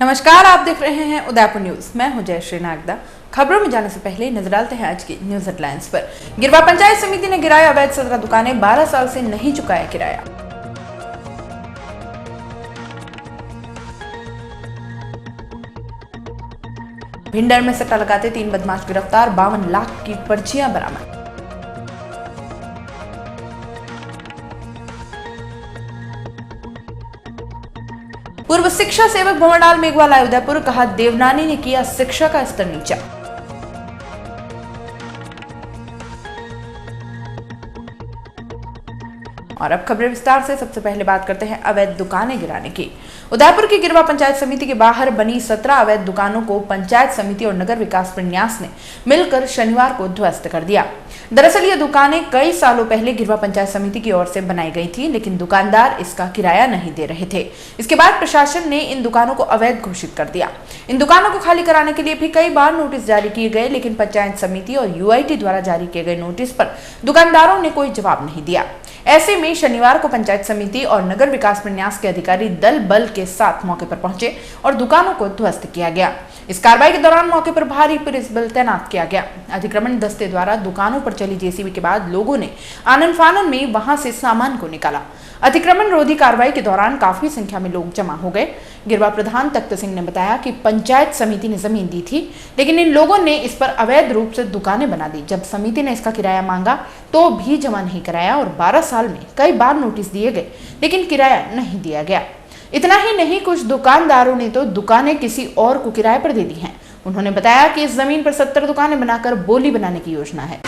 नमस्कार, आप देख रहे हैं उदयपुर न्यूज। मैं हूं जयश्री नागदा। खबरों में जाने से पहले नजर डालते हैं आज की न्यूज हेडलाइंस पर। गिरवा पंचायत समिति ने गिराया अवैध 17 दुकानें, 12 साल से नहीं चुकाया किराया। भिंडर में सट्टा लगाते 3 बदमाश गिरफ्तार, 52 लाख की पर्चियां बरामद। पूर्व शिक्षा सेवक भंवरलाल मेघवाल आए उदयपुर, कहा देवनानी ने किया शिक्षा का स्तर नीचा। और अब खबरें विस्तार से। सबसे पहले बात करते हैं अवैध दुकानें गिराने की। उदयपुर की गिरवा पंचायत समिति के बाहर बनी 17 अवैध दुकानों को पंचायत समिति और नगर विकास प्रन्यास ने मिलकर शनिवार को ध्वस्त कर दिया। दरअसल ये दुकानें कई सालों पहले गिरवा पंचायत समिति की ओर से बनाई गई थी, लेकिन दुकानदार इसका किराया नहीं दे रहे थे। इसके बाद प्रशासन ने इन दुकानों को अवैध घोषित कर दिया। इन दुकानों को खाली कराने के लिए भी कई बार नोटिस जारी किए गए, लेकिन पंचायत समिति और यूआईटी द्वारा जारी किए गए नोटिस पर दुकानदारों ने कोई जवाब नहीं दिया। ऐसे में शनिवार को पंचायत समिति और नगर विकास प्रन्यास के अधिकारी दल बल के साथ मौके पर पहुंचे और दुकानों को ध्वस्त किया गया। इस कार्रवाई के दौरान मौके पर भारी पुलिस बल तैनात किया गया। अतिक्रमण दस्ते द्वारा दुकानों पर चली जेसीबी के बाद लोगों ने आनन फानन में वहां से सामान को निकाला। अतिक्रमण रोधी कार्रवाई के दौरान काफी संख्या में लोग जमा हो गए। गिरवा प्रधान तख्त सिंह ने बताया कि पंचायत समिति ने जमीन दी थी, लेकिन इन लोगों ने इस पर अवैध रूप से दुकानें बना दी। जब समिति ने इसका किराया मांगा तो भी जमा नहीं कराया और 12 साल में कई बार नोटिस दिए गए, लेकिन किराया नहीं दिया गया। इतना ही नहीं, कुछ दुकानदारों ने तो दुकानें किसी और को किराए पर दे दी हैं। उन्होंने बताया कि इस जमीन पर 70 दुकानें बनाकर बोली बनाने की योजना है।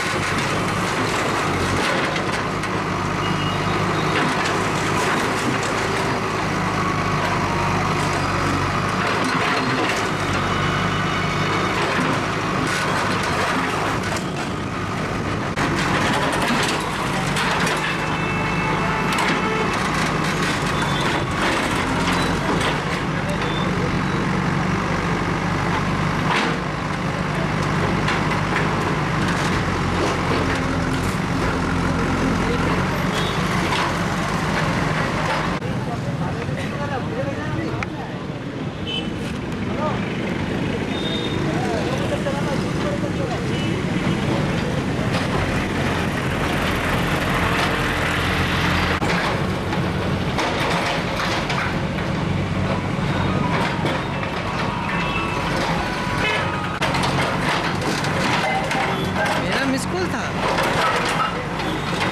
स्कूल था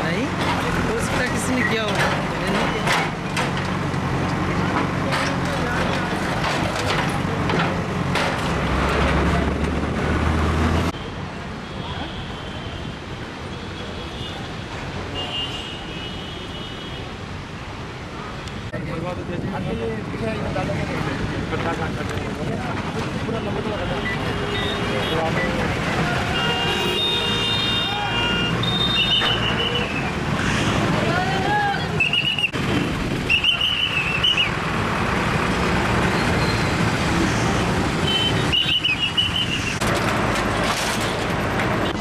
नहीं हो सकता किसी ने किया होगा।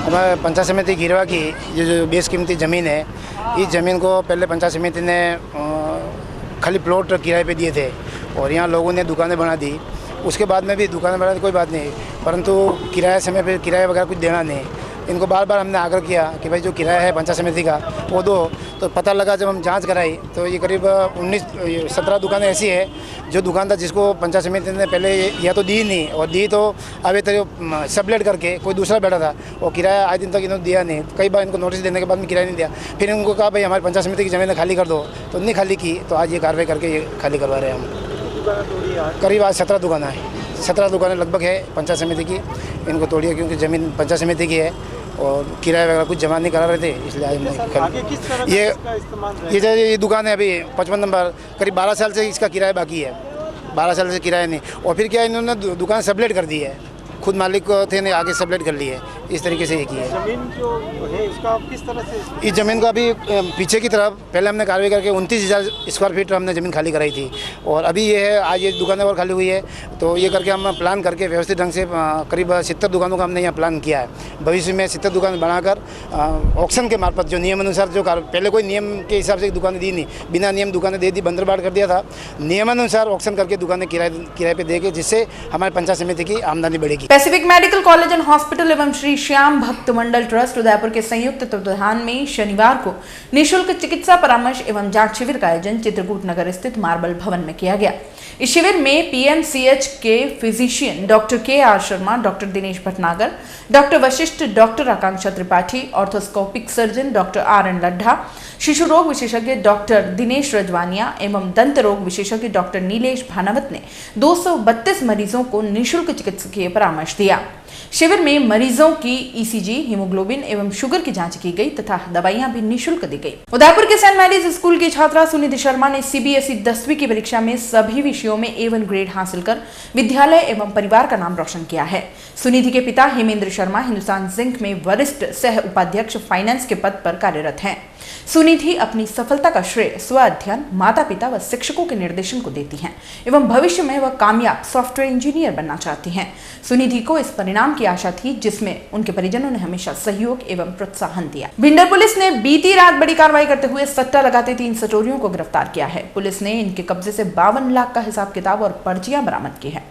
हमारे पंचायत समिति गिरवा की ये जो बेशकीमती ज़मीन है, इस ज़मीन को पहले पंचायत समिति ने खाली प्लॉट किराए पे दिए थे और यहाँ लोगों ने दुकानें बना दी। उसके बाद में भी दुकानें बना दी, कोई बात नहीं, परंतु किराया समय पे किराया वगैरह कुछ देना नहीं। इनको बार बार हमने आग्रह किया कि भाई जो किराया है पंचायत समिति का वो दो। तो पता लगा जब हम जांच कराई तो ये करीब 17 दुकानें ऐसी है जो दुकानदार जिसको पंचायत समिति ने पहले या तो दी नहीं, और दी तो अभी तक सबलेट करके कोई दूसरा बैठा था और किराया आज दिन तक इन्होंने दिया नहीं। कई बार इनको नोटिस देने के बाद में किराया नहीं दिया। फिर इनको कहा भाई हमारी पंचायत समिति की ज़मीन खाली कर दो, तो नहीं खाली की। तो आज ये कार्रवाई करके ये खाली करवा रहे हैं हम। करीब आज 17 दुकानें हैं, 17 दुकानें लगभग है पंचायत समिति की। इनको तोड़ी है क्योंकि ज़मीन पंचायत समिति की है और किराया वगैरह कुछ जमा नहीं करा रहे थे, इसलिए आज ये दुकान है अभी 55 नंबर। करीब 12 साल से इसका किराया बाकी है, 12 साल से किराया नहीं। और फिर क्या इन्होंने दुकान सबलेट कर दी है, खुद मालिक थे ने आगे सबलेट कर ली है। इस तरीके से ये किया है। जमीन जो है इसका आप किस तरह से इस ज़मीन को अभी पीछे की तरफ पहले हमने कार्रवाई करके 29,000 स्क्वायर फीट हमने ज़मीन खाली कराई थी और अभी ये है आज ये दुकानें और खाली हुई है। तो ये करके हम प्लान करके व्यवस्थित ढंग से करीब 70 दुकानों का हमने यहाँ प्लान किया है। भविष्य में 70 दुकान बनाकर ऑक्शन के मार्फत जो नियम अनुसार जो पहले कोई नियम के हिसाब से दुकानें दी नहीं, बिना नियम दुकानें दे दी, बंदरबाट कर दिया था। नियमानुसार ऑक्शन करके दुकानें किराए पे देंगे, जिससे हमारे पंचायत समिति की आमदनी बढ़ेगी। Pacific medical college and hospital एवं श्री श्याम भक्त मंडल ट्रस्ट उदयपुर के संयुक्त तत्वावधान में शनिवार को निःशुल्क चिकित्सा परामर्श एवं जांच शिविर का आयोजन चित्रकूट नगर स्थित मार्बल भवन में किया गया। इस शिविर में पीएमसीएच के physician doctor K R. Sharma, doctor Dinesh Bhatnagar, doctor Vashishtha, doctor Akanksha Tripathi, orthoscopic surgeon doctor R.N. Laddha, शिशु रोग विशेषज्ञ डॉक्टर दिनेश रजवानिया एवं दंत रोग विशेषज्ञ डॉक्टर नीलेश भानावत ने 232 मरीजों को निःशुल्क चिकित्सकीय परामर्श दिया। शिविर में मरीजों की ईसीजी, हीमोग्लोबिन एवं शुगर की जांच की गई तथा दवाइयां भी निःशुल्क दी गई। उदयपुर के सेंट मैरीज स्कूल की छात्रा सुनिधि शर्मा ने सीबीएसई 10वीं की परीक्षा में सभी विषयों में A1 ग्रेड हासिल कर विद्यालय एवं परिवार का नाम रोशन किया है। सुनिधि के पिता हेमेंद्र शर्मा हिंदुस्तान जिंक में वरिष्ठ सह उपाध्यक्ष फाइनेंस के पद पर कार्यरत हैं। सुनिधि अपनी सफलता का श्रेय स्व अध्ययन, माता पिता व शिक्षकों के निर्देशन को देती हैं एवं भविष्य में वह कामयाब सॉफ्टवेयर इंजीनियर बनना चाहती हैं। सुनिधि को इस परिणाम की आशा थी, जिसमें उनके परिजनों ने हमेशा सहयोग एवं प्रोत्साहन दिया। भिंडर पुलिस ने बीती रात बड़ी कार्रवाई करते हुए सट्टा लगाते 3 सटोरियों को गिरफ्तार किया है। पुलिस ने इनके कब्जे से 52 लाख का हिसाब किताब और पर्चियां बरामद की है।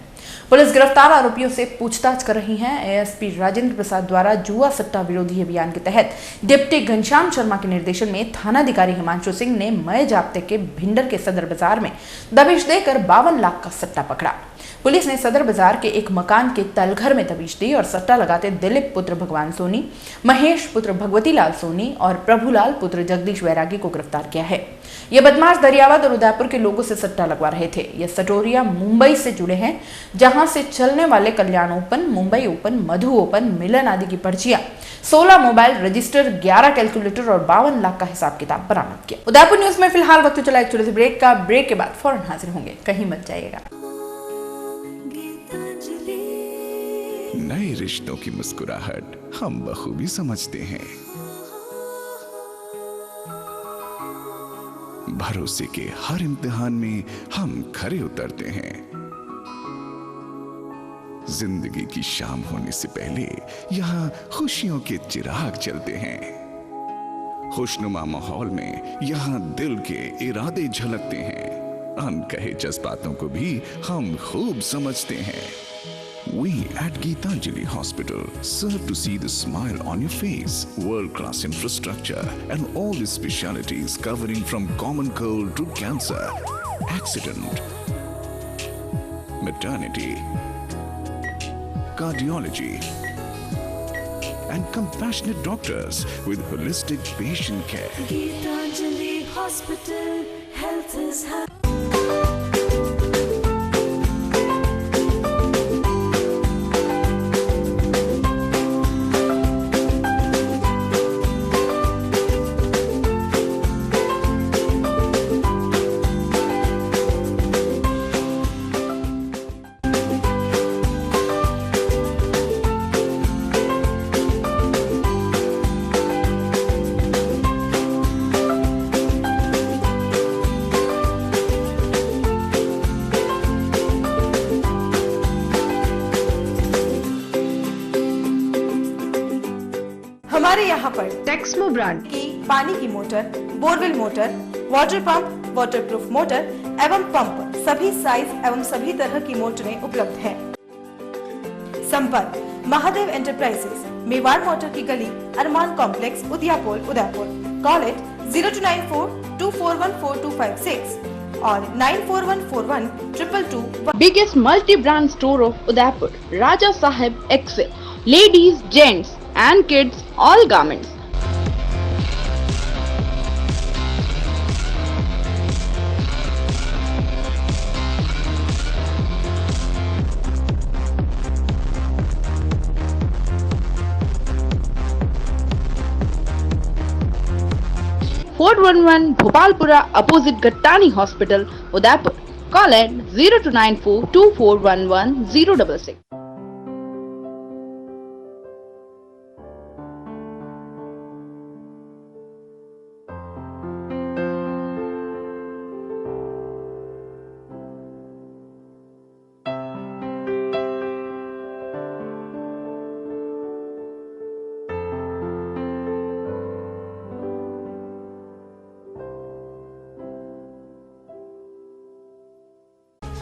पुलिस गिरफ्तार आरोपियों से पूछताछ कर रही है। एएसपी राजेंद्र प्रसाद द्वारा जुआ सट्टा विरोधी अभियान के तहत डिप्टी घनश्याम शर्मा के निर्देशन में थानाधिकारी हिमांशु सिंह ने मई जाप्ते के भिंडर के सदर बाजार में दबिश देकर 52 लाख का सट्टा पकड़ा। पुलिस ने सदर बाजार के एक मकान के तलघर में दबिश दी और सट्टा लगाते दिलीप पुत्र भगवान सोनी, महेश पुत्र भगवती लाल सोनी और प्रभुलाल पुत्र जगदीश वैरागी को गिरफ्तार किया है। ये बदमाश दरियावद और उदयपुर के लोगों से सट्टा लगवा रहे थे। ये सटोरिया मुंबई से जुड़े हैं, जहां से चलने वाले कल्याण ओपन, मुंबई ओपन, मधु ओपन, मिलन आदि की पर्चियां, 16 मोबाइल रजिस्टर, 11 कैलकुलेटर और 52 लाख का हिसाब किताब बरामद किया। उदयपुर न्यूज में फिलहाल वक्त चला एक छोटे से ब्रेक का। ब्रेक के बाद फौरन हाजिर होंगे, कहीं मत जाइएगा। नए रिश्तों की मुस्कुराहट हम बखूबी समझते हैं। भरोसे के हर इम्तिहान में हम खरे उतरते हैं। जिंदगी की शाम होने से पहले यहाँ खुशियों के चिराग जलते हैं। खुशनुमा माहौल में यहाँ दिल के इरादे झलकते हैं। अनकहे जज्बातों को भी हम खूब समझते हैं। We at Geetanjali Hospital serve to see the smile on your face. World-class infrastructure and all the specialities covering from common cold to cancer, accident, maternity, cardiology, and compassionate doctors with holistic patient care. Geetanjali Hospital, health is high. हमारे यहाँ पर Texmo brand की पानी की motor, borewell motor, water pump, waterproof motor एवं pump, सभी size एवं सभी तरह की मोटरें उपलब्ध हैं। संपर्क महादेव एंटरप्राइजेस, मेवाड़ मोटर की गली, अरमान कॉम्प्लेक्स, उदियापुर, उदयपुर। कॉल इट 0294241426 और 94141222। Biggest multi-brand store of Udaipur, Raja Sahib XL, ladies, gents and kids, all garments. Fort 11 Bhopalpura opposite Gattani Hospital, Udaipur. Call at 0294 2411 066.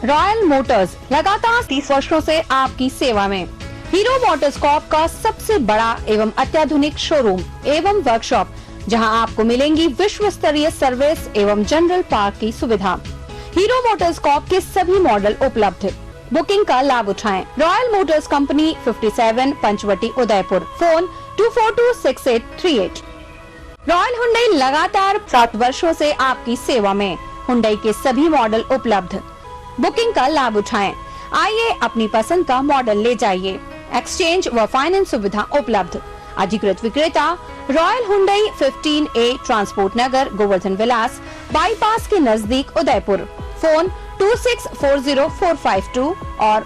Royal Motors लगातार 30 वर्षों से आपकी सेवा में। हीरो मोटर्स कॉर्प का सबसे बड़ा एवं अत्याधुनिक शोरूम एवं वर्कशॉप, जहां आपको मिलेंगी विश्व स्तरीय सर्विस एवं जनरल पार्क की सुविधा। हीरो मोटर्स कॉर्प के सभी मॉडल उपलब्ध। बुकिंग का लाभ उठाएं। Royal motors company 57 Panchvati Udaipur. Phone 2426838। Royal Hyundai लगातार 7 वर्षों से आपकी सेवा में। हुंडई के सभी मॉडल उपलब्ध। बुकिंग का लाभ उठाएं। आइए अपनी पसंद का मॉडल ले जाइए। एक्सचेंज व फाइनेंस सुविधा उपलब्ध। अधिकृत विक्रेता रॉयल हुंडई 15A ट्रांसपोर्ट नगर, गोवर्धन विलास, बाईपास के नजदीक उदयपुर। फोन 2640452 और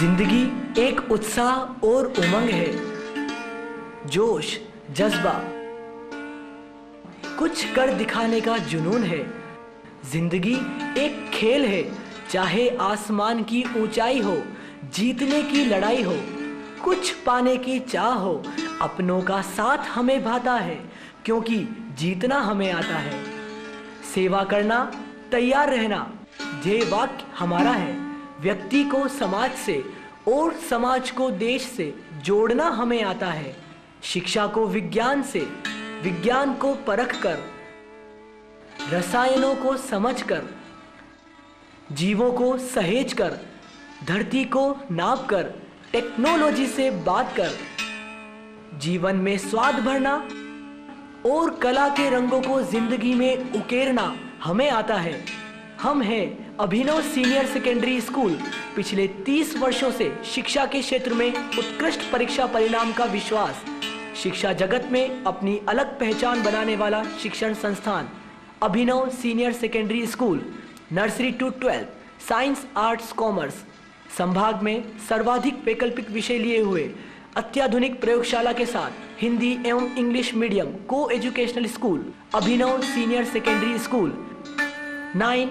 जिंदगी एक उत्साह और उमंग है, जोश, जज्बा, कुछ कर दिखाने का जुनून है। जिंदगी एक खेल है, चाहे आसमान की ऊंचाई हो, जीतने की लड़ाई हो, कुछ पाने की चाह हो। अपनों का साथ हमें भाता है, क्योंकि जीतना हमें आता है। सेवा करना, तैयार रहना, ध्येय वाक्य हमारा है। व्यक्ति को समाज से और समाज को देश से जोड़ना हमें आता है। शिक्षा को विज्ञान से, विज्ञान को परख कर, रसायनों को समझकर, जीवों को सहेज कर, धरती को नाप कर, टेक्नोलॉजी से बात कर, जीवन में स्वाद भरना और कला के रंगों को जिंदगी में उकेरना हमें आता है। हम हैं अभिनव सीनियर सेकेंडरी स्कूल। पिछले 30 वर्षों से शिक्षा के क्षेत्र में उत्कृष्ट परीक्षा परिणाम का विश्वास, शिक्षा जगत में अपनी अलग पहचान बनाने वाला शिक्षण संस्थान Abhinav senior secondary school. Nursery to 12 science, arts, commerce संभाग में सर्वाधिक वैकल्पिक विषय लिए हुए अत्याधुनिक प्रयोगशाला के साथ हिंदी एवं English medium coeducational school Abhinav senior secondary school, 9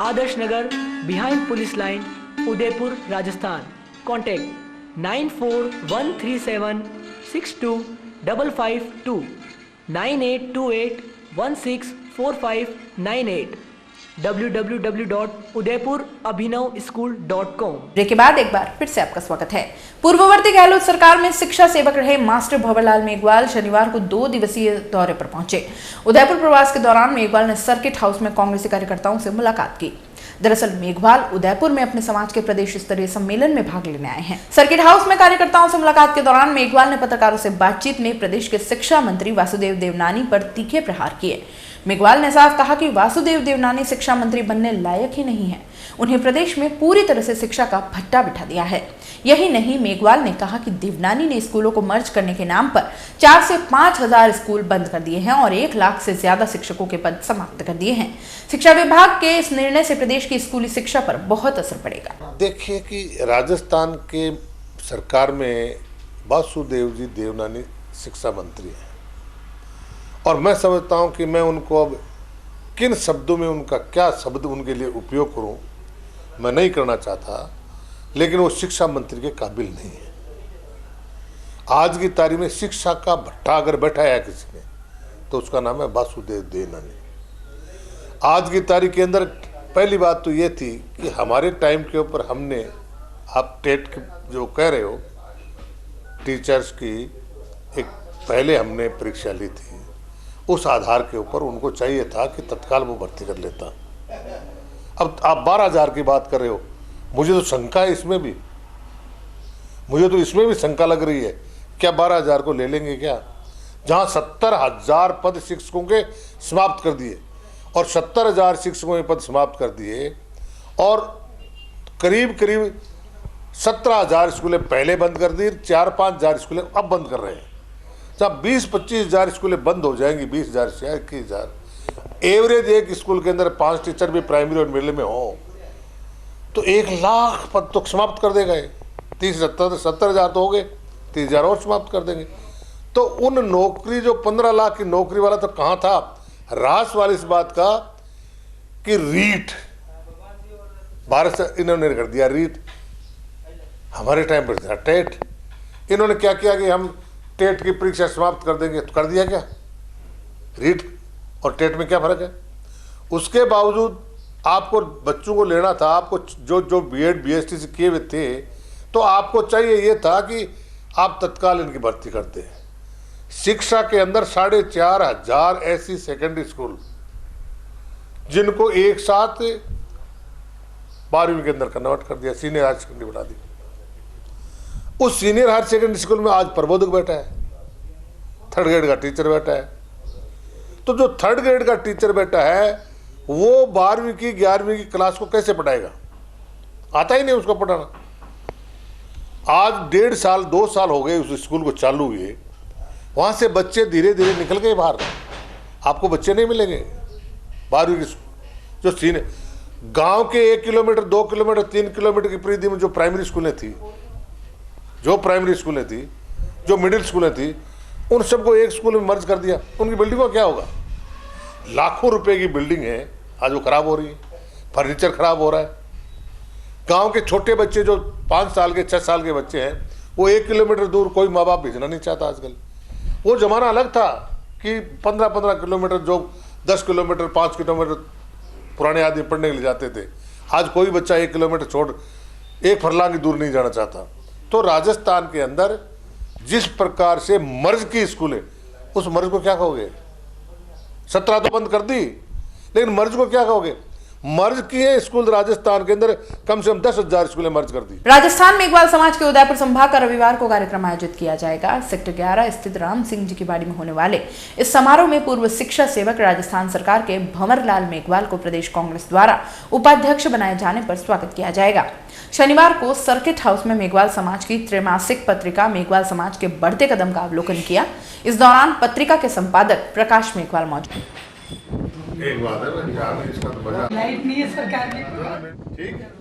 Adarsh Nagar, behind police line, Udaipur, Rajasthan. Contact 9413762552 9828164598 www.udaipurabhinavschool.com। Break के बाद एक बार फिर से आपका स्वागत है। पूर्ववर्ती गहलोत सरकार में शिक्षा सेवक रहे मास्टर भंवरलाल मेघवाल शनिवार को 2 दिवसीय दौरे पर पहुंचे। उदयपुर प्रवास के दौरान मेघवाल ने सर्किट हाउस में कांग्रेसी कार्यकर्ताओं से मुलाकात की। दरअसल मेघवाल उदयपुर में अपने समाज के प्रदेश स्तरीय सम्मेलन में भाग लेने आए हैं। सर्किट हाउस में कार्यकर्ताओं से मुलाकात के दौरान मेघवाल ने पत्रकारों से बातचीत में प्रदेश के शिक्षा मंत्री वासुदेव देवनानी पर तीखे प्रहार किए। मेघवाल ने साफ कहा कि वासुदेव देवनानी शिक्षा मंत्री बनने लायक ही नहीं है। उन्हें प्रदेश में पूरी तरह से शिक्षा का भट्टा बिठा दिया है। यही नहीं, मेघवाल ने कहा कि देवनानी ने स्कूलों को मर्ज करने के नाम पर 4 से 5 हजार स्कूल बंद कर दिए हैं और 1 लाख से ज्यादा शिक्षकों के पद समाप्त कर दिए हैं। शिक्षा विभाग के इस निर्णय से प्रदेश की स्कूली शिक्षा पर बहुत असर पड़ेगा। देखिए कि राजस्थान के सरकार में वासुदेव जी देवनानी शिक्षा मंत्री हैं और मैं समझता हूं कि मैं उनको अब किन शब्दों में, उनका क्या शब्द उनके लिए उपयोग करूं, मैं नहीं करना चाहता, लेकिन वो शिक्षा मंत्री के काबिल नहीं है। आज की तारीख में शिक्षा का भट्टा अगर बैठाया किसी ने तो उसका नाम है वासुदेव देवनानी। आज की तारीख के अंदर पहली बात तो ये थी कि हमारे टाइम के ऊपर हमने, आप टेट जो कह रहे हो, टीचर्स की एक पहले हमने परीक्षा ली थी, उस आधार के ऊपर उनको चाहिए था कि तत्काल वो भर्ती कर लेता। अब आप 12,000 की बात कर रहे हो, मुझे तो शंका है इसमें भी, मुझे तो इसमें भी शंका लग रही है, क्या 12,000 को ले लेंगे क्या? जहां 70,000 पद शिक्षकों के समाप्त कर दिए और 70,000 शिक्षकों के पद समाप्त कर दिए और करीब करीब 17,000 स्कूलें पहले बंद कर दी, 4-5 हजार स्कूलें अब बंद कर रहे हैं। जब 20-25 हजार स्कूलें बंद हो जाएंगी, 20,000 से 21,000, एवरेज एक स्कूल के अंदर 5 टीचर भी प्राइमरी और मिडिल में हो तो 1 लाख पद तो समाप्त कर देगा। 70,000 तो हो गए, 30,000 और समाप्त कर देंगे। तो उन नौकरी जो 15 लाख की नौकरी वाला तो कहाँ था? रास वाली इस बात का कि रीट भारत से इन्होंने कर दिया, रीट हमारे टाइम पर था टेट। इन्होंने क्या किया कि हम टेट की परीक्षा समाप्त कर देंगे, तो कर दिया क्या? रीट और टेट में क्या फर्क है? उसके बावजूद आपको बच्चों को लेना था, आपको जो बीएड बीएसटी से किए हुए थे, तो आपको चाहिए ये था कि आप तत्काल इनकी भर्ती करते हैं। शिक्षा के अंदर 4,500 ऐसी सेकेंडरी स्कूल जिनको एक साथ 12वीं के अंदर कन्वर्ट कर दिया, सीनियर हायर सेकेंडरी बना दी। उस सीनियर हायर सेकेंडरी स्कूल में आज प्रबोधक बैठा है, 3rd ग्रेड का टीचर बैठा है। तो जो 3rd ग्रेड का टीचर बैठा है वो 12वीं की 11वीं की क्लास को कैसे पढ़ाएगा? आता ही नहीं उसको पढ़ाना। आज 1.5 साल 2 साल हो गए उस स्कूल को चालू हुए, वहाँ से बच्चे धीरे धीरे निकल गए बाहर। आपको बच्चे नहीं मिलेंगे 12वीं की जो सीनियर। गांव के 1 किलोमीटर 2 किलोमीटर 3 किलोमीटर की परिधि में जो प्राइमरी स्कूलें थी, जो मिडिल स्कूलें थी, उन सबको एक स्कूल में मर्ज कर दिया। उनकी बिल्डिंगों का क्या होगा? लाखों रुपए की बिल्डिंग है, आज वो खराब हो रही है, फर्नीचर खराब हो रहा है। गांव के छोटे बच्चे जो 5 साल के 6 साल के बच्चे हैं, वो 1 किलोमीटर दूर कोई माँ बाप भेजना नहीं चाहता आजकल। वो जमाना अलग था कि 15-15 किलोमीटर, जो 10 किलोमीटर 5 किलोमीटर पुराने आदमी पढ़ने के लिए जाते थे। आज कोई बच्चा 1 किलोमीटर छोड़ 1 फरलांग की दूर नहीं जाना चाहता। तो राजस्थान के अंदर जिस प्रकार से मर्ज की स्कूलें, उस मर्ज को क्या कहोगे? 17 तो बंद कर दी, लेकिन मर्ज को क्या कहोगे? मर्ज किए स्कूल राजस्थान के अंदर कम से कम 10,000 स्कूलें मर्ज कर दी। राजस्थान मेघवाल समाज के उदयपुर संभाग का रविवार को कार्यक्रम आयोजित किया जाएगा। सेक्टर 11 स्थित राम सिंह जी की बाड़ी में होने वाले इस समारोह में पूर्व शिक्षा सेवक राजस्थान सरकार के भंवरलाल मेघवाल को प्रदेश कांग्रेस द्वारा उपाध्यक्ष बनाए जाने पर स्वागत किया जाएगा। शनिवार को सर्किट हाउस में मेघवाल समाज की त्रैमासिक पत्रिका मेघवाल समाज के बढ़ते कदम का अवलोकन किया। इस दौरान पत्रिका के संपादक प्रकाश मेघवाल मौजूद। एक बात है, इसका तो बजा लाइट नहीं है सरकार में, ठीक है।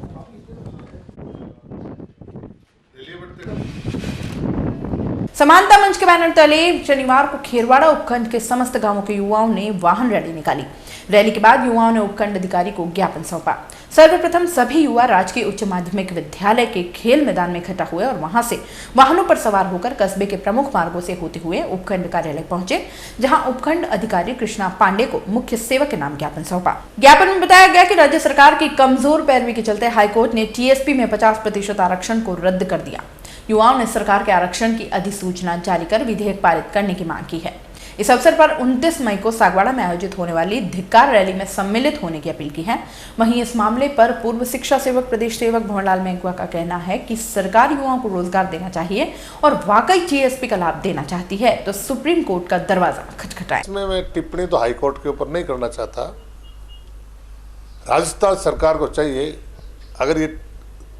समानता मंच के बैनर तले शनिवार को खेरवाड़ा उपखंड के समस्त गांवों के युवाओं ने वाहन रैली निकाली। रैली के बाद युवाओं ने उपखंड अधिकारी को ज्ञापन सौंपा। सर्वप्रथम सभी युवा राजकीय उच्च माध्यमिक विद्यालय के खेल मैदान में इकट्ठा हुए और वहां से वाहनों पर सवार होकर कस्बे के प्रमुख मार्गों से होते हुए उपखंड कार्यालय पहुंचे, जहां उपखंड अधिकारी कृष्णा पांडे को मुख्य सेवक के नाम ज्ञापन सौंपा। ज्ञापन में बताया गया कि राज्य सरकार की कमजोर पैरवी के चलते हाईकोर्ट ने टीएसपी में 50% आरक्षण को रद्द कर दिया। युवाओं ने सरकार के आरक्षण की अधिसूचना जारी कर विधेयक पारित करने की मांग की है। इस अवसर पर 29 मई को सागवाड़ा में आयोजित होने वाली धिक्कार रैली में सम्मिलित होने की अपील की है। वहीं इस मामले पर पूर्व शिक्षा सेवक प्रदेश सेवक भंवरलाल मेघवाल का कहना है कि सरकार युवाओं को रोजगार देना चाहिए और वाकई टीएसपी का लाभ देना चाहती है तो सुप्रीम कोर्ट का दरवाजा खटखटाए। इसमें मैं टिप्पणी तो हाईकोर्ट के ऊपर नहीं करना चाहता। राजस्थान सरकार को चाहिए, अगर ये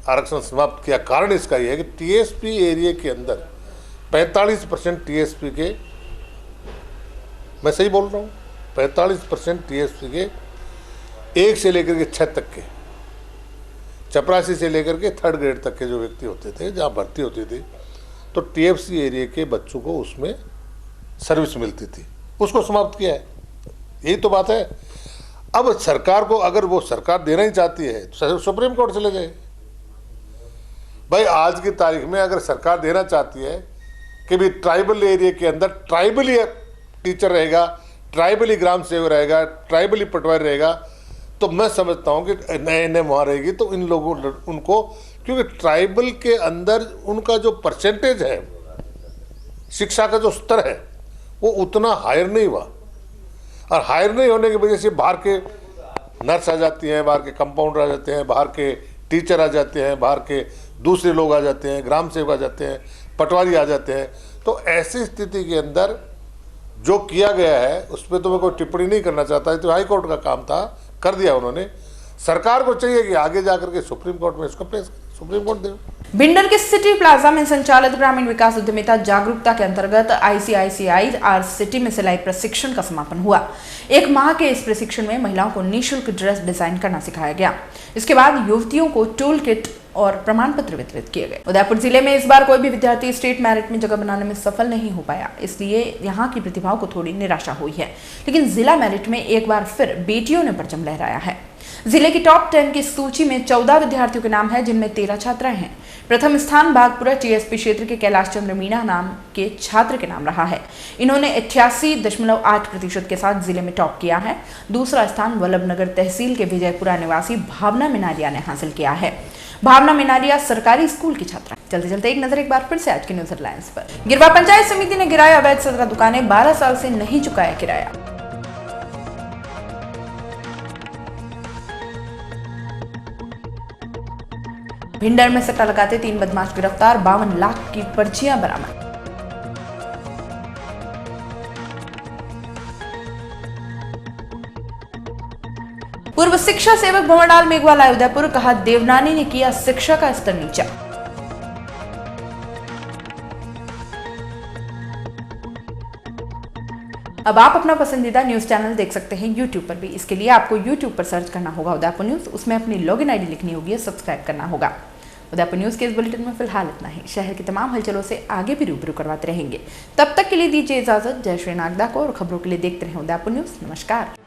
आरक्षण समाप्त किया, कारण इसका यह है कि टीएसपी एरिया के अंदर 45% टीएसपी के, मैं सही बोल रहा हूँ, 45% टीएसपी के 1 से लेकर के 6 तक के, चपरासी से लेकर के 3rd ग्रेड तक के जो व्यक्ति होते थे, जहाँ भर्ती होती थी, तो टीएसपी एरिया के बच्चों को उसमें सर्विस मिलती थी। उसको समाप्त किया है, यही तो बात है। अब सरकार को, अगर वो सरकार देना ही चाहती है तो सुप्रीम कोर्ट चले जाए। भाई आज की तारीख में अगर सरकार देना चाहती है कि भी ट्राइबल एरिया के अंदर ट्राइबली टीचर रहेगा, ट्राइबली ग्राम सेवक रहेगा, ट्राइबली पटवारी रहेगा, तो मैं समझता हूँ कि नए वहाँ रहेगी तो इन लोगों उनको, क्योंकि ट्राइबल के अंदर उनका जो परसेंटेज है, शिक्षा का जो स्तर है, वो उतना हायर नहीं हुआ। और हायर नहीं होने की वजह से बाहर के नर्स आ जाती हैं, बाहर के कंपाउंडर आ जाते हैं, बाहर के टीचर आ जाते हैं, बाहर के दूसरे लोग आ जाते हैं, ग्राम सेवक आ जाते हैं, पटवारी आ जाते हैं। तो ऐसी स्थिति के अंदर जो किया गया है उस पर तो मैं कोई टिप्पणी नहीं करना चाहता। तो हाई कोर्ट का काम था, कर दिया उन्होंने। सरकार को चाहिए कि आगे जाकर के सुप्रीम कोर्ट में इसको पेश करें, सुप्रीम कोर्ट दे। भिंडर के सिटी प्लाजा में संचालित ग्रामीण विकास उद्यमिता जागरूकता के अंतर्गत आईसीआईसीआई आर्ट सिटी में सिलाई प्रशिक्षण का समापन हुआ। 1 माह के इस प्रशिक्षण में महिलाओं को निःशुल्क ड्रेस डिजाइन करना सिखाया गया। इसके बाद युवतियों को टूल किट और प्रमाण पत्र वितरित किए गए। उदयपुर जिले में इस बार कोई भी विद्यार्थी स्टेट मेरिट में जगह बनाने में सफल नहीं हो पाया, इसलिए यहाँ की प्रतिभाओं को थोड़ी निराशा हुई है। लेकिन जिला मेरिट में एक बार फिर बेटियों ने परचम लहराया है। जिले की टॉप 10 की सूची में 14 विद्यार्थियों के नाम है, जिनमें 13 छात्राएं हैं। प्रथम स्थान बागपुरा टीएसपी क्षेत्र के कैलाश चंद्र मीणा नाम के छात्र के नाम रहा है। इन्होंने 88.8% के साथ जिले में टॉप किया है। दूसरा स्थान वल्लभनगर तहसील के विजयपुरा निवासी भावना मिनारिया ने हासिल किया है। भावना मिनारिया सरकारी स्कूल की छात्रा। चलते चलते एक नजर एक बार फिर से आज की न्यूज हेडलाइंस पर। गिरवा पंचायत समिति ने गिराया अवैध 17 दुकानें, 12 साल से नहीं चुकाया किराया। भिंडर में सट्टा लगाते 3 बदमाश गिरफ्तार, 52 लाख की पर्चियां बरामद। पूर्व शिक्षा सेवक भंवरडाल मेघवाल आए उदयपुर, कहा देवनानी ने किया शिक्षा का स्तर नीचा। अब आप अपना पसंदीदा न्यूज चैनल देख सकते हैं YouTube पर भी। इसके लिए आपको YouTube पर सर्च करना होगा उदयपुर न्यूज, उसमें अपनी लॉगिन आईडी लिखनी होगी, सब्सक्राइब करना होगा। उदयपुर न्यूज के इस बुलेटिन में फिलहाल इतना ही। शहर की तमाम हलचलों से आगे भी रूबरू करवाते रहेंगे। तब तक के लिए दीजिए इजाजत। जय श्री नागदा को, और खबरों के लिए देखते रहें उदयपुर न्यूज। नमस्कार।